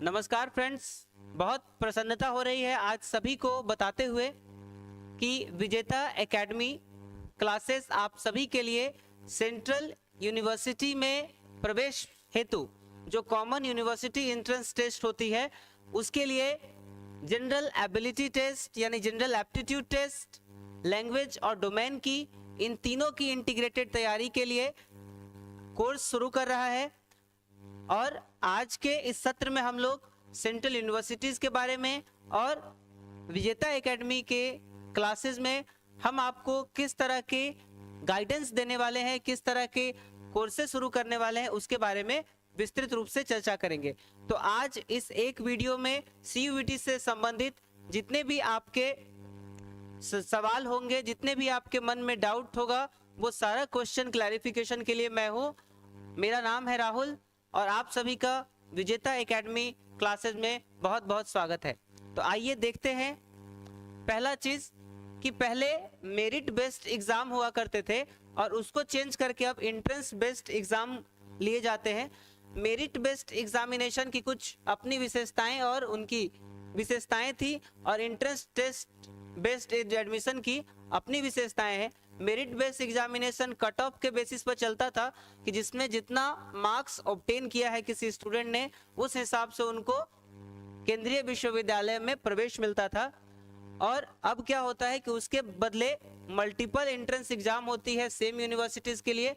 नमस्कार फ्रेंड्स, बहुत प्रसन्नता हो रही है आज सभी को बताते हुए कि विजेता एकेडमी क्लासेस आप सभी के लिए सेंट्रल यूनिवर्सिटी में प्रवेश हेतु जो कॉमन यूनिवर्सिटी एंट्रेंस टेस्ट होती है उसके लिए जनरल एबिलिटी टेस्ट यानी जनरल एप्टीट्यूड टेस्ट, लैंग्वेज और डोमेन की इन तीनों की इंटीग्रेटेड तैयारी के लिए कोर्स शुरू कर रहा है। और आज के इस सत्र में हम लोग सेंट्रल यूनिवर्सिटीज के बारे में और विजेता एकेडमी के क्लासेस में हम आपको किस तरह के गाइडेंस देने वाले हैं, किस तरह के कोर्सेज शुरू करने वाले हैं, उसके बारे में विस्तृत रूप से चर्चा करेंगे। तो आज इस एक वीडियो में सीयूईटी से संबंधित जितने भी आपके सवाल होंगे, जितने भी आपके मन में डाउट होगा, वो सारा क्वेश्चन क्लैरिफिकेशन के लिए मैं हूँ। मेरा नाम है राहुल और आप सभी का विजेता एकेडमी क्लासेस में बहुत बहुत स्वागत है। तो आइए देखते हैं। पहला चीज कि पहले मेरिट बेस्ड एग्जाम हुआ करते थे और उसको चेंज करके अब एंट्रेंस बेस्ड एग्जाम लिए जाते हैं। मेरिट बेस्ड एग्जामिनेशन की कुछ अपनी विशेषताएं और उनकी विशेषताएं थी और एंट्रेंस टेस्ट बेस्ड एडमिशन की अपनी विशेषताएं हैं। Merit based examination cut off के बेसिस पर चलता था कि जिसमें जितना मार्क्स ऑब्टेन किया है किसी स्टूडेंट ने उस हिसाब से उनको केंद्रीय विश्वविद्यालय में प्रवेश मिलता था। और अब क्या होता है कि उसके बदले मल्टीपल एंट्रेंस एग्जाम होती है सेम यूनिवर्सिटीज के लिए।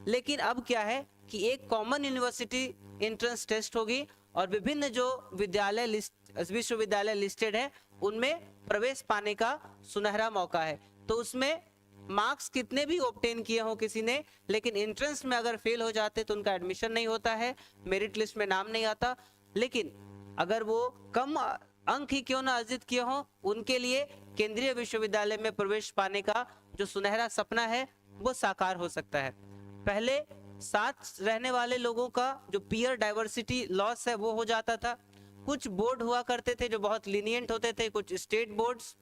लेकिन अब क्या है कि एक कॉमन यूनिवर्सिटी एंट्रेंस टेस्ट होगी और विभिन्न जो विश्वविद्यालय लिस्टेड है उनमें प्रवेश पाने का सुनहरा मौका है। तो उसमें मार्क्स कितने भी ऑब्टेन किए हो किसी ने, लेकिन एंट्रेंस में अगर फेल हो जाते तो उनका एडमिशन नहीं होता है, मेरिट लिस्ट में नाम नहीं आता। लेकिन अगर वो कम अंक ही क्यों ना अर्जित किए हो, उनके लिए केंद्रीय विश्वविद्यालय में प्रवेश पाने का जो सुनहरा सपना है वो साकार हो सकता है। पहले साथ रहने वाले लोगों का जो पीयर डाइवर्सिटी लॉस है वो हो जाता था। कुछ बोर्ड हुआ करते थे जो बहुत लीनियंट होते थे, कुछ स्टेट बोर्ड्स,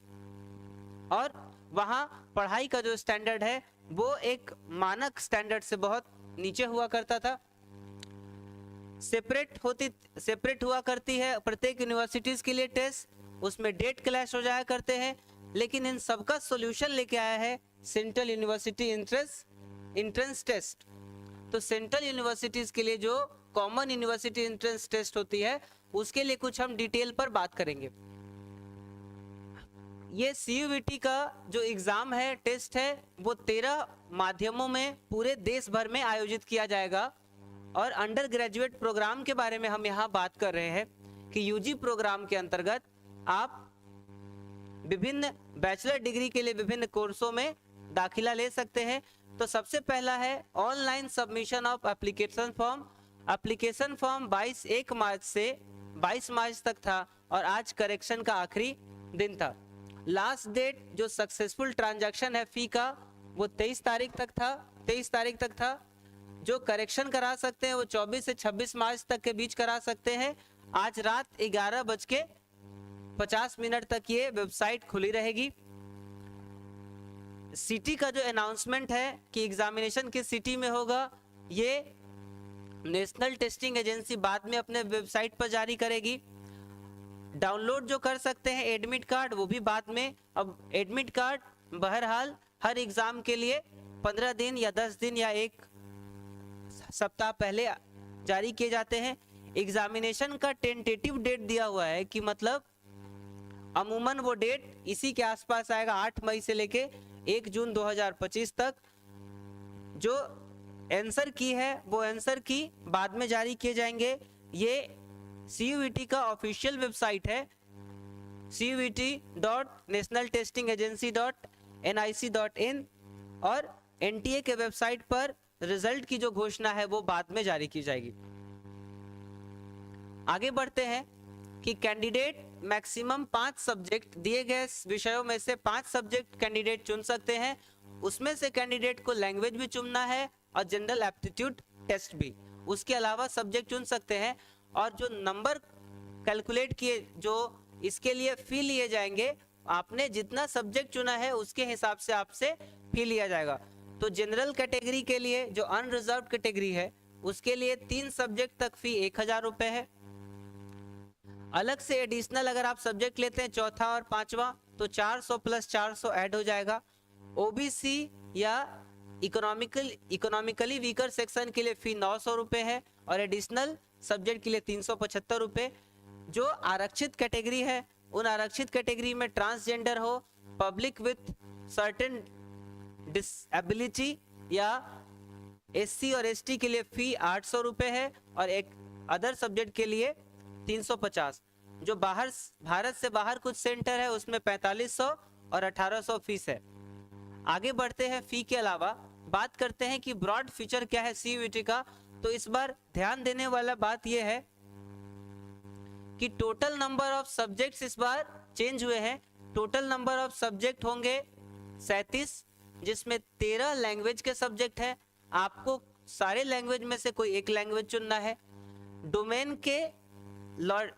और वहां पढ़ाई का जो स्टैंडर्ड है वो एक मानक स्टैंडर्ड से बहुत नीचे हुआ करता था। सेपरेट हुआ करती है प्रत्येक यूनिवर्सिटीज के लिए टेस्ट, उसमें डेट क्लैश हो जाया करते हैं। लेकिन इन सबका सॉल्यूशन लेके आया है सेंट्रल यूनिवर्सिटी एंट्रेंस टेस्ट। तो सेंट्रल यूनिवर्सिटीज के लिए जो कॉमन यूनिवर्सिटी एंट्रेंस टेस्ट होती है उसके लिए कुछ हम डिटेल पर बात करेंगे। ये सीयूईटी का जो एग्जाम है, टेस्ट है, वो 13 माध्यमों में पूरे देश भर में आयोजित किया जाएगा। और अंडर ग्रेजुएट प्रोग्राम के बारे में हम यहाँ बात कर रहे हैं कि यूजी प्रोग्राम के अंतर्गत आप विभिन्न बैचलर डिग्री के लिए विभिन्न कोर्सों में दाखिला ले सकते हैं। तो सबसे पहला है online submission of application form. Application form 1 मार्च से 22 मार्च तक था और आज करेक्शन का आखिरी दिन था। लास्ट डेट जो सक्सेसफुल ट्रांजैक्शन है फी का वो 23 तारीख तक था। जो करेक्शन करा सकते हैं वो 24 से 26 मार्च तक के बीच करा सकते हैं। आज रात 11:50 तक ये वेबसाइट खुली रहेगी। सिटी का जो अनाउंसमेंट है कि एग्जामिनेशन किस सिटी में होगा ये नेशनल टेस्टिंग एजेंसी बाद में अपने वेबसाइट पर जारी करेगी। डाउनलोड जो कर सकते हैं एडमिट कार्ड वो भी बाद में। अब एडमिट कार्ड बहरहाल हर एग्जाम के लिए 15 दिन या 10 दिन या 1 सप्ताह पहले जारी किए जाते हैं। एग्जामिनेशन का टेंटेटिव डेट दिया हुआ है कि मतलब अमूमन वो डेट इसी के आसपास आएगा, 8 मई से लेके 1 जून 2025 तक। जो आंसर की है वो आंसर की बाद में जारी किए जाएंगे। ये सीयूईटी का ऑफिशियल वेबसाइट है CUET.nationaltestingagency.nic.in और एनटीए के वेबसाइट पर रिजल्ट की जो घोषणा है वो बाद में जारी की जाएगी। आगे बढ़ते हैं कि कैंडिडेट मैक्सिमम 5 सब्जेक्ट दिए गए विषयों में से 5 सब्जेक्ट कैंडिडेट चुन सकते हैं। उसमें से कैंडिडेट को लैंग्वेज भी चुनना है और जनरल एप्टीट्यूड टेस्ट भी। उसके अलावा सब्जेक्ट चुन सकते हैं और जो नंबर कैलकुलेट किए जो इसके लिए फी लिए जाएंगे, आपने जितना सब्जेक्ट चुना है उसके हिसाब से आपसे फी लिया जाएगा। तो जनरल कैटेगरी के लिए जो अनरिजर्व कैटेगरी है उसके लिए 3 सब्जेक्ट तक फी 1000 रुपए है। अलग से एडिशनल अगर आप सब्जेक्ट लेते हैं चौथा और पांचवा तो 400 प्लस 400 ऐड हो जाएगा। ओबीसी या इकोनॉमिकली वीकर सेक्शन के लिए फी 900 रुपए है और एडिशनल सब्जेक्ट के लिए 375 रुपए। जो आरक्षित कैटेगरी है उन आरक्षित कैटेगरी में ट्रांसजेंडर हो, पब्लिक विथ सर्टेन डिसेबिलिटी या एससी और एसटी के लिए फी 800 रुपए है और एक अदर सब्जेक्ट के लिए 350। जो बाहर भारत से बाहर कुछ सेंटर है उसमें 4500 और 1800 फीस है। आगे बढ़ते हैं, फी के अलावा बात करते हैं कि ब्रॉड फीचर क्या है सीयूईटी का। तो इस बार ध्यान देने वाला बात यह है कि टोटल नंबर ऑफ सब्जेक्ट्स इस बार चेंज हुए हैं। टोटल नंबर ऑफ सब्जेक्ट होंगे 37, जिसमें 13 लैंग्वेज के सब्जेक्ट हैं। आपको सारे लैंग्वेज में से कोई एक लैंग्वेज चुनना है। डोमेन के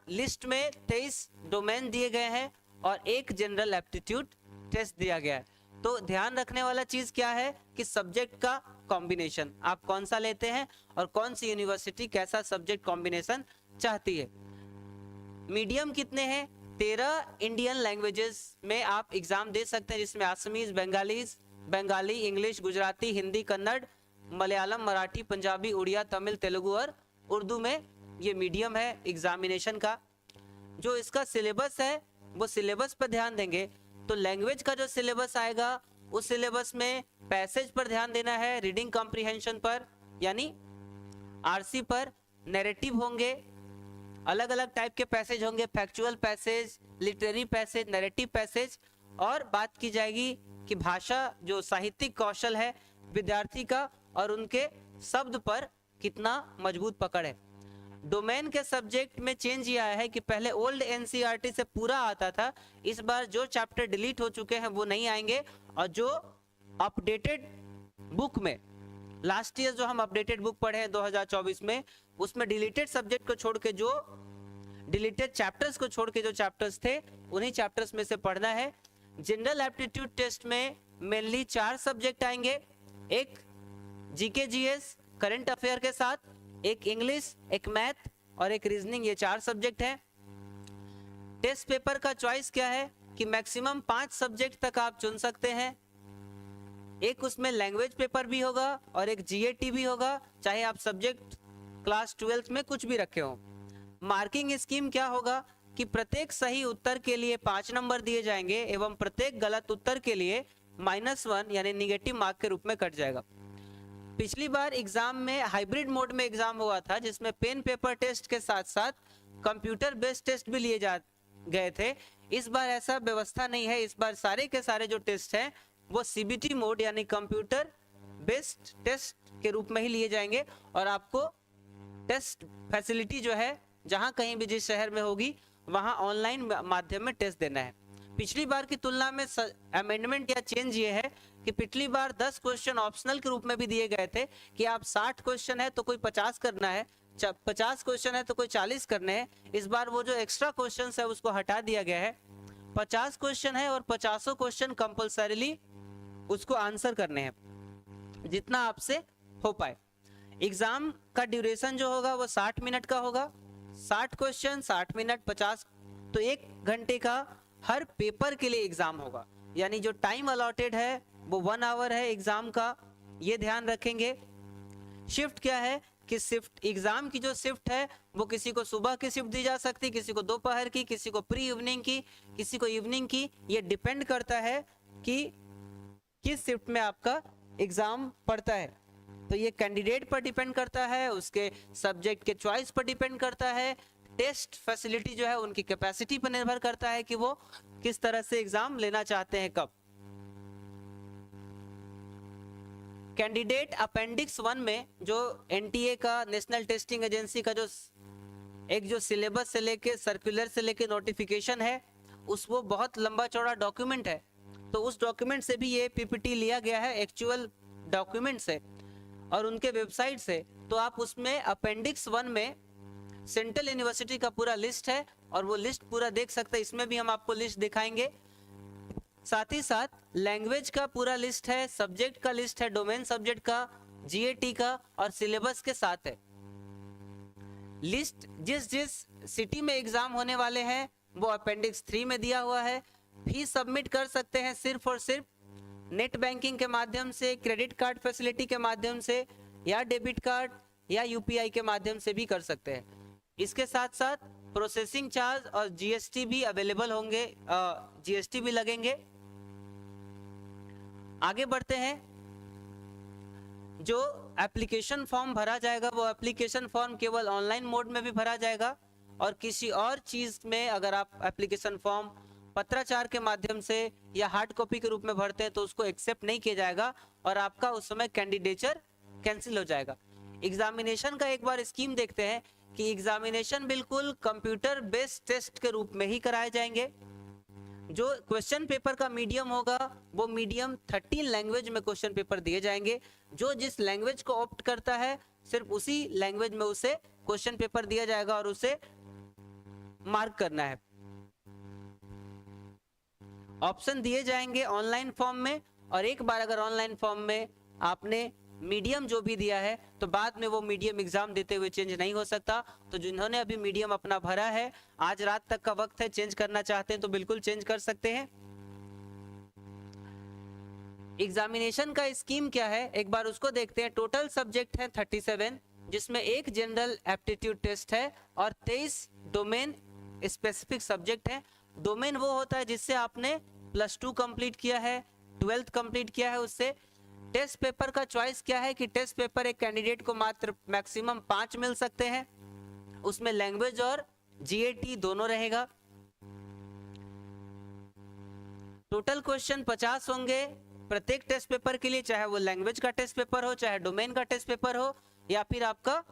लिस्ट में 23 डोमेन दिए गए हैं और एक जनरल एप्टीट्यूड टेस्ट दिया गया है। तो ध्यान रखने वाला चीज क्या है कि सब्जेक्ट का कॉम्बिनेशन आप कौन सा लेते हैं और कौन सी यूनिवर्सिटी कैसा सब्जेक्ट कॉम्बिनेशन चाहती है। मीडियम कितने हैं? 13 इंडियन लैंग्वेजेस में आप एग्जाम दे सकते हैं, जिसमें आसामीज, बंगाली, इंग्लिश, गुजराती, हिंदी, कन्नड़, मलयालम, मराठी, पंजाबी, उड़िया, तमिल, तेलुगु और उर्दू में ये मीडियम है एग्जामिनेशन का। जो इसका सिलेबस है वो सिलेबस पर ध्यान देंगे तो लैंग्वेज का जो सिलेबस आएगा उस सिलेबस में पैसेज पर ध्यान देना है, रीडिंग कॉम्प्रिहेंशन पर यानी आरसी पर, नैरेटिव होंगे, अलग अलग टाइप के पैसेज होंगे, factual passage, literary passage, narrative passage. और बात की जाएगी कि भाषा जो साहित्यिक कौशल है विद्यार्थी का और उनके शब्द पर कितना मजबूत पकड़ है। डोमेन के सब्जेक्ट में चेंज ये आया है कि पहले ओल्ड एनसीईआरटी से पूरा आता था, इस बार जो चैप्टर डिलीट हो चुके हैं वो नहीं आएंगे और जो अपडेटेड बुक में लास्ट ईयर जो हम अपडेटेड बुक पढ़े हैं 2024 में उसमें डिलीटेड सब्जेक्ट को छोड़ के जो डिलीटेड चैप्टर्स को छोड़ के जो चैप्टर्स थे उन्हीं चैप्टर्स में से पढ़ना है। जनरल एप्टीट्यूड टेस्ट में मेनली 4 सब्जेक्ट आएंगे, एक जीके जीएस करंट अफेयर के साथ, एक इंग्लिश, एक मैथ और एक रीजनिंग, ये 4 सब्जेक्ट हैं। टेस्ट पेपर का चॉइस क्या है कि मैक्सिमम 5 सब्जेक्ट तक आप चुन सकते हैं। एक उसमें लैंग्वेज पेपर भी होगा और एक जीएटी भी होगा, चाहे आप सब्जेक्ट क्लास 12th में कुछ भी रखे हो। मार्किंग स्कीम क्या होगा कि प्रत्येक सही उत्तर के लिए 5 नंबर दिए जाएंगे एवं प्रत्येक गलत उत्तर के लिए -1 यानी निगेटिव मार्क के रूप में कट जाएगा। पिछली बार एग्जाम में हाइब्रिड मोड में एग्जाम हुआ था जिसमें पेन पेपर टेस्ट के साथ साथ कंप्यूटर बेस्ड टेस्ट भी लिए जा गए थे। इस बार ऐसा व्यवस्था नहीं है, इस बार सारे के सारे जो टेस्ट हैं वो सीबीटी मोड यानी कंप्यूटर बेस्ड टेस्ट के रूप में ही लिए जाएंगे और आपको टेस्ट फैसिलिटी जो है जहां कहीं भी जिस शहर में होगी वहां ऑनलाइन माध्यम में टेस्ट देना है। पिछली बार की तुलना में अमेंडमेंट या चेंज ये है कि पिछली बार 10 क्वेश्चन ऑप्शनल के रूप में भी दिए गए थे कि आप 60 क्वेश्चन है तो कोई 50 करना है, 50 क्वेश्चन है तो कोई 40 करने हैं। इस बार वो जो एक्स्ट्रा क्वेश्चन है उसको हटा दिया गया है, 50 क्वेश्चन है और 50 क्वेश्चन कंपलसरीली उसको आंसर करने हैं जितना आपसे हो पाए। एग्जाम का ड्यूरेशन जो होगा वो 60 मिनट का होगा, 60 क्वेश्चन 60 मिनट 50, तो 1 घंटे का हर पेपर के लिए एग्जाम होगा, यानी जो टाइम अलॉटेड है वो 1 आवर है एग्जाम का, ये ध्यान रखेंगे। शिफ्ट क्या है कि शिफ्ट एग्जाम की जो शिफ्ट है वो किसी को सुबह की शिफ्ट दी जा सकती है, किसी को दोपहर की, किसी को प्री इवनिंग की, किसी को इवनिंग की। ये डिपेंड करता है कि किस शिफ्ट में आपका एग्जाम पड़ता है। तो ये कैंडिडेट पर डिपेंड करता है, उसके सब्जेक्ट के चॉइस पर डिपेंड करता है, टेस्ट फैसिलिटी जो है उनकी कैपेसिटी पर निर्भर करता है कि वो किस तरह से एग्जाम लेना चाहते हैं कब। कैंडिडेट अपेंडिक्स 1 में जो एनटीए का नेशनल टेस्टिंग एजेंसी का जो सिलेबस से लेके सर्कुलर से लेके नोटिफिकेशन है उस वो बहुत लंबा चौड़ा डॉक्यूमेंट है, तो उस डॉक्यूमेंट से भी ये पीपीटी लिया गया है एक्चुअल डॉक्यूमेंट से और उनके वेबसाइट से। तो आप उसमें अपेंडिक्स 1 में सेंट्रल यूनिवर्सिटी का पूरा लिस्ट है और वो लिस्ट पूरा देख सकते हैं, इसमें भी हम आपको लिस्ट दिखाएंगे। साथ ही साथ लैंग्वेज का पूरा लिस्ट है, सब्जेक्ट का लिस्ट है, डोमेन सब्जेक्ट का, जीएटी का और सिलेबस के साथ है। लिस्ट जिस जिस सिटी में एग्जाम होने वाले हैं वो अपेंडिक्स 3 में दिया हुआ है। फीस सबमिट कर सकते हैं सिर्फ और सिर्फ नेट बैंकिंग के माध्यम से, क्रेडिट कार्ड फैसिलिटी के माध्यम से, या डेबिट कार्ड या यूपीआई के माध्यम से भी कर सकते हैं। इसके साथ साथ प्रोसेसिंग चार्ज और जीएसटी भी अवेलेबल होंगे, जीएसटी भी लगेंगे। आगे बढ़ते हैं। जो एप्लीकेशन फॉर्म भरा जाएगा वो एप्लीकेशन फॉर्म केवल ऑनलाइन मोड में भी भरा जाएगा, और किसी और चीज में अगर आप एप्लीकेशन फॉर्म पत्राचार के माध्यम से या हार्ड कॉपी के रूप में भरते हैं तो उसको एक्सेप्ट नहीं किया जाएगा और आपका उस समय कैंडिडेचर कैंसिल हो जाएगा। एग्जामिनेशन का एक बार स्कीम देखते हैं कि एग्जामिनेशन बिल्कुल कंप्यूटर बेस्ड टेस्ट के रूप में ही कराए जाएंगे। जो क्वेश्चन पेपर का मीडियम होगा वो मीडियम 13 लैंग्वेज में क्वेश्चन पेपर दिए जाएंगे। जो जिस लैंग्वेज को ऑप्ट करता है सिर्फ उसी लैंग्वेज में उसे क्वेश्चन पेपर दिया जाएगा और उसे मार्क करना है। ऑप्शन दिए जाएंगे ऑनलाइन फॉर्म में, और एक बार अगर ऑनलाइन फॉर्म में आपने मीडियम जो भी दिया है तो बाद में वो मीडियम एग्जाम देते हुए चेंज नहीं हो सकता। तो जिन्होंने अभी मीडियम अपना भरा है, आज रात तक का वक्त है, चेंज करना चाहते हैं तो बिल्कुल चेंज कर सकते हैं। एग्जामिनेशन का स्कीम क्या है एक बार उसको देखते हैं। टोटल सब्जेक्ट है 37, जिसमें एक जनरल एप्टीट्यूड टेस्ट है और 23 डोमेन स्पेसिफिक सब्जेक्ट है। डोमेन वो होता है जिससे आपने +2 कंप्लीट किया है, 12th कंप्लीट किया है उससे। टेस्ट पेपर का चॉइस क्या है कि टेस्ट पेपर एक कैंडिडेट को मात्र मैक्सिमम 5 मिल सकते हैं, उसमें लैंग्वेज और जीएटी दोनों रहेगा। टोटल क्वेश्चन 50 होंगे प्रत्येक टेस्ट पेपर के लिए, चाहे वो लैंग्वेज का टेस्ट पेपर हो, चाहे डोमेन का टेस्ट पेपर हो, या फिर आपका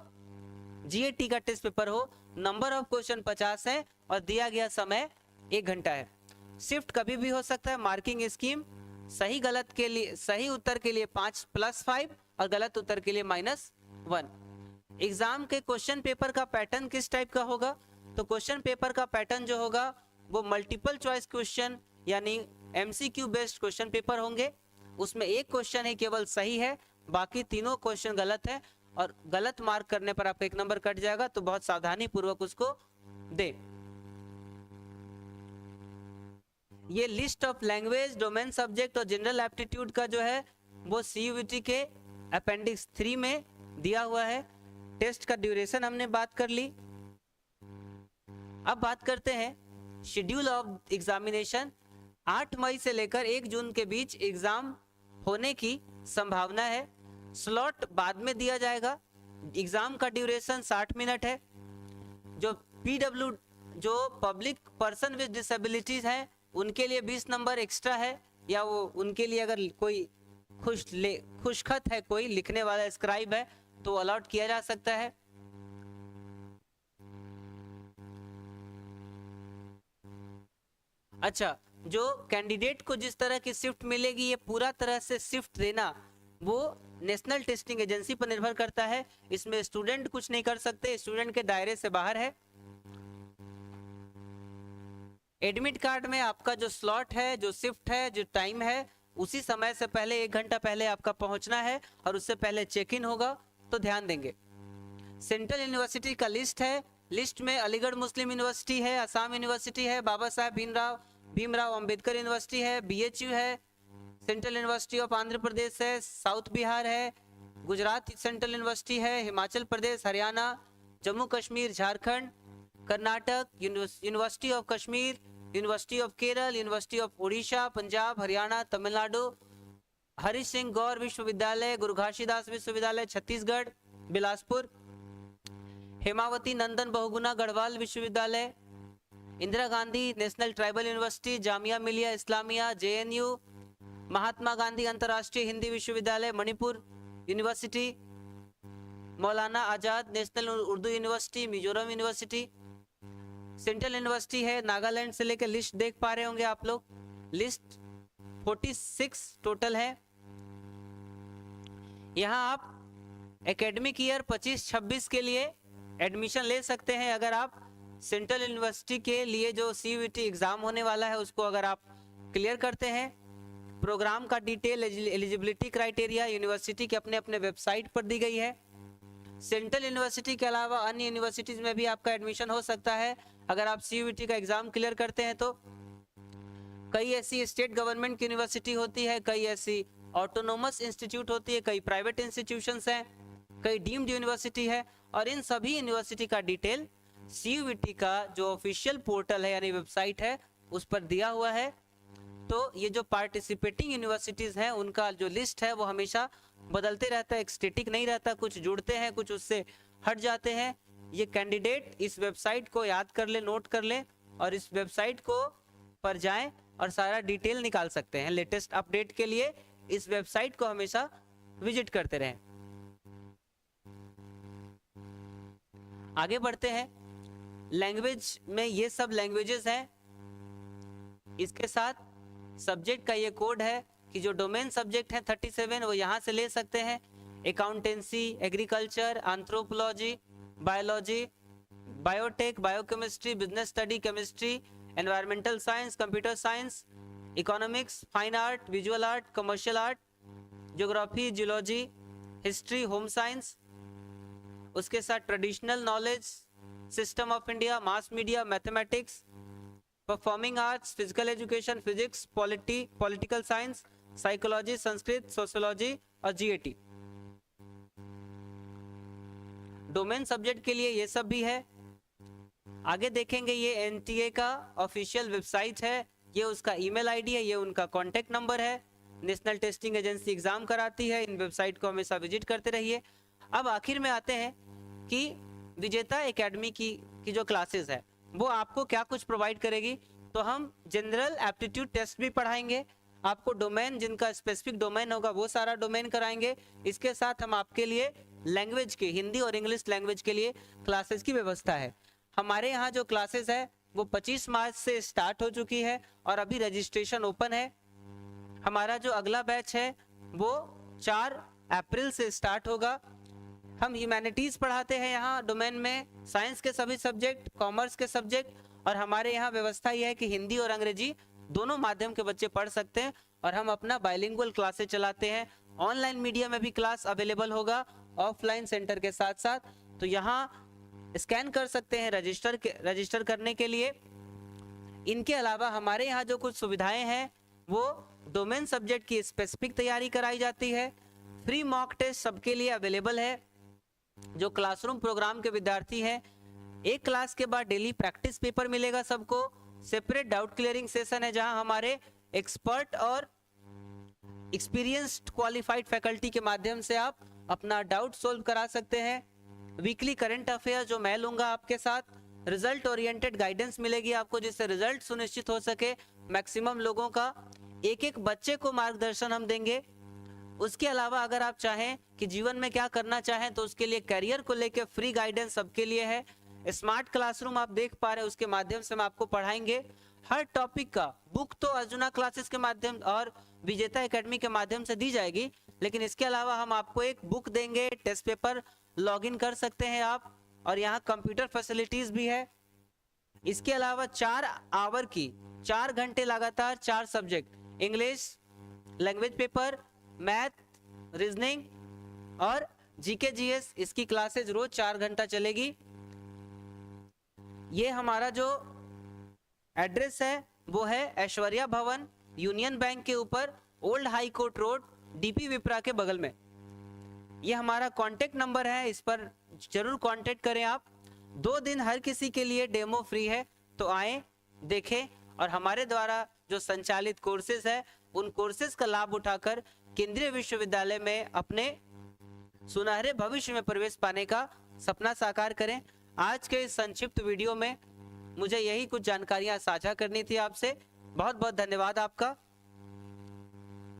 जीएटी का टेस्ट पेपर हो। नंबर ऑफ क्वेश्चन 50 है और दिया गया समय 1 घंटा है। शिफ्ट कभी भी हो सकता है। मार्किंग स्कीम सही गलत के लिए, सही उत्तर के लिए 5 + 5 और गलत उत्तर के लिए -1। एग्जाम के क्वेश्चन पेपर का पैटर्न किस टाइप का होगा? तो क्वेश्चन पेपर का पैटर्न जो होगा वो मल्टीपल चॉइस क्वेश्चन यानी एमसीक्यू बेस्ड क्वेश्चन पेपर होंगे। उसमें एक क्वेश्चन ही केवल सही है, बाकी तीनों क्वेश्चन गलत है, और गलत मार्क करने पर आपका 1 नंबर कट जाएगा। तो बहुत सावधानी पूर्वक उसको दे। ये list of language, domain subject और जनरल एप्टीट्यूड का जो है वो सीयूईटी के अपेंडिक्स 3 में दिया हुआ है। टेस्ट का ड्यूरेशन हमने बात कर ली। अब बात करते हैं शेड्यूल ऑफ एग्जामिनेशन। 8 मई से लेकर 1 जून के बीच एग्जाम होने की संभावना है। स्लॉट बाद में दिया जाएगा। एग्जाम का ड्यूरेशन 60 मिनट है। जो पीडब्ल्यू जो पब्लिक पर्सन विद डिसेबिलिटीज हैं उनके लिए 20 नंबर एक्स्ट्रा है, या वो उनके लिए अगर कोई खुशखत है, कोई लिखने वाला स्क्राइब है तो अलॉट किया जा सकता है। अच्छा, जो कैंडिडेट को जिस तरह की शिफ्ट मिलेगी ये पूरा तरह से शिफ्ट देना वो नेशनल टेस्टिंग एजेंसी पर निर्भर करता है। इसमें स्टूडेंट कुछ नहीं कर सकते, स्टूडेंट के दायरे से बाहर है। एडमिट कार्ड में आपका जो स्लॉट है, जो शिफ्ट है, जो टाइम है, उसी समय से पहले 1 घंटा पहले आपका पहुंचना है और उससे पहले चेक इन होगा, तो ध्यान देंगे। सेंट्रल यूनिवर्सिटी का लिस्ट है। लिस्ट में अलीगढ़ मुस्लिम यूनिवर्सिटी है, असम यूनिवर्सिटी है, बाबा साहेब भीमराव अंबेडकर यूनिवर्सिटी है, बीएचयू है, central university of Andhra Pradesh है, साउथ बिहार है, गुजरात सेंट्रल यूनिवर्सिटी है, Himachal Pradesh, Haryana, Jammu Kashmir, Jharkhand, Karnataka, university of Kashmir, university of Kerala, university of Orissa, Punjab, Haryana, Tamil Nadu, Harish Singh Gour विश्वविद्यालय, गुरु घासीदास विश्वविद्यालय, छत्तीसगढ़, बिलासपुर, हेमावती नंदन बहुगुणा गढ़वाल विश्वविद्यालय, Indira Gandhi national tribal university, Jamia Millia Islamia, JNU, Mahatma Gandhi अंतर्राष्ट्रीय हिंदी विश्वविद्यालय, Manipur university, Maulana Azad national Urdu university, Mizoram university, central university है नागालैंड से लेकर। लिस्ट देख पा रहे होंगे आप लोग, लिस्ट 46 टोटल है। यहाँ आप एकेडमिक ईयर 25-26 के लिए एडमिशन ले सकते हैं। अगर आप सेंट्रल यूनिवर्सिटी के लिए जो सीयूईटी एग्जाम होने वाला है उसको अगर आप क्लियर करते हैं। प्रोग्राम का डिटेल, एलिजिबिलिटी क्राइटेरिया यूनिवर्सिटी के अपने अपने वेबसाइट पर दी गई है। सेंट्रल यूनिवर्सिटी के अलावा अन्य यूनिवर्सिटीज में भी आपका एडमिशन हो सकता है। अगर आप CUET का एग्जाम क्लियर करते हैं तो कई ऐसी स्टेट गवर्नमेंट की यूनिवर्सिटी होती है, कई ऐसी ऑटोनोमस इंस्टीट्यूट होती है, कई प्राइवेट इंस्टीट्यूशंस हैं, कई डीम्ड यूनिवर्सिटी है, और इन सभी यूनिवर्सिटी का डिटेल CUET का जो ऑफिशियल पोर्टल है यानी वेबसाइट है उस पर दिया हुआ है। तो ये जो पार्टिसिपेटिंग यूनिवर्सिटीज हैं उनका जो लिस्ट है वो हमेशा बदलते रहता है, एक स्टैटिक नहीं रहता, कुछ जुड़ते हैं कुछ उससे हट जाते हैं। ये कैंडिडेट इस वेबसाइट को याद कर ले, नोट कर ले, और इस वेबसाइट को पर जाएं और सारा डिटेल निकाल सकते हैं। लेटेस्ट अपडेट के लिए इस वेबसाइट को हमेशा विजिट करते रहें। आगे बढ़ते हैं। लैंग्वेज में ये सब लैंग्वेजेस हैं, इसके साथ सब्जेक्ट का ये कोड है कि जो डोमेन सब्जेक्ट है 37 वो यहाँ से ले सकते हैं। Accountancy, agriculture, anthropology, biology, biotech, biochemistry, business study, chemistry, environmental science, computer science, economics, fine art, visual art, commercial art, geography, geology, history, home science, उसके साथ traditional knowledge, system of India, mass media, mathematics, performing arts, physical education, physics, political science, psychology, Sanskrit, sociology और GAT। Domain subject के लिए ये सब भी है। आगे देखेंगे ये NTA का ऑफिशियल वेबसाइट है, ये उसका ईमेल आईडी है, ये उनका कॉन्टेक्ट नंबर है। नेशनल टेस्टिंग एजेंसी एग्जाम कराती है, इन वेबसाइट को हमेशा विजिट करते रहिए। अब आखिर में आते हैं कि विजेता एकेडमी की जो क्लासेस है वो आपको क्या कुछ प्रोवाइड करेगी। तो हम जनरल एप्टीट्यूड टेस्ट भी पढ़ाएंगे, आपको डोमेन जिनका स्पेसिफिक डोमेन होगा वो सारा डोमेन कराएंगे। इसके साथ हम आपके लिए लैंग्वेज के, हिंदी और इंग्लिश लैंग्वेज के लिए क्लासेस की व्यवस्था है। हमारे यहाँ जो क्लासेस है वो 25 मार्च से स्टार्ट हो चुकी है और अभी रजिस्ट्रेशन ओपन है। हमारा जो अगला बैच है वो 4 अप्रैल से स्टार्ट होगा। हम ह्यूमैनिटीज पढ़ाते हैं यहाँ डोमेन में, साइंस के सभी सब्जेक्ट, कॉमर्स के सब्जेक्ट, और हमारे यहाँ व्यवस्था यह है कि हिंदी और अंग्रेजी दोनों माध्यम के बच्चे पढ़ सकते हैं। और हम अपना बाइलिंगुअल क्लासेस चलाते हैं। ऑनलाइन मीडिया में भी क्लास अवेलेबल होगा ऑफलाइन सेंटर के साथ साथ। तो यहाँ स्कैन कर सकते हैं रजिस्टर करने के लिए। इनके अलावा हमारे यहाँ जो कुछ सुविधाएं हैं वो डोमेन सब्जेक्ट की स्पेसिफिक तैयारी कराई जाती है। फ्री मॉक टेस्ट सबके लिए अवेलेबल है। जो क्लासरूम प्रोग्राम के विद्यार्थी हैं, एक क्लास के बाद डेली प्रैक्टिस पेपर मिलेगा सबको। सेपरेट डाउट क्लियरिंग सेशन है जहां हमारे एक्सपर्ट और एक्सपीरियंस्ड क्वालिफाइड फैकल्टी के माध्यम से आप अपना डाउट सोल्व करा सकते हैं। वीकली करंट अफेयर जो मैं लूंगा आपके साथ, रिजल्ट ओरिएंटेड गाइडेंस मिलेगी आपको जिससे रिजल्ट सुनिश्चित हो सके मैक्सिमम लोगों का। एक बच्चे को मार्गदर्शन हम देंगे। उसके अलावा अगर आप चाहें कि जीवन में क्या करना चाहें तो उसके लिए करियर को लेकर फ्री गाइडेंस सबके लिए है। स्मार्ट क्लासरूम आप देख पा रहे हैं, उसके माध्यम से हम आपको पढ़ाएंगे हर टॉपिक का। बुक तो अर्जुना क्लासेस के माध्यम और विजेता एकेडमी के माध्यम से दी जाएगी, लेकिन इसके अलावा हम आपको एक बुक देंगे, टेस्ट पेपर लॉगिन कर सकते हैं आप, और यहाँ कंप्यूटर फैसिलिटीज भी है। इसके अलावा 4 आवर की 4 घंटे लगातार 4 subject, English, language paper, math, reasoning और GK GS, इसकी क्लासेज रोज 4 घंटा चलेगी। ये हमारा जो एड्रेस है वो है ऐश्वर्या भवन, यूनियन बैंक के ऊपर, old high court road, DP विप्रा के बगल में। ये हमारा कांटेक्ट नंबर है, इस पर जरूर कांटेक्ट करें आप। 2 दिन हर किसी के लिए डेमो फ्री है, तो आए देखें और हमारे द्वारा जो संचालित कोर्सेज है उन कोर्सेज का लाभ उठाकर केंद्रीय विश्वविद्यालय में अपने सुनहरे भविष्य में प्रवेश पाने का सपना साकार करें। आज के इस संक्षिप्त वीडियो में मुझे यही कुछ जानकारियां साझा करनी थी आपसे। बहुत बहुत धन्यवाद आपका।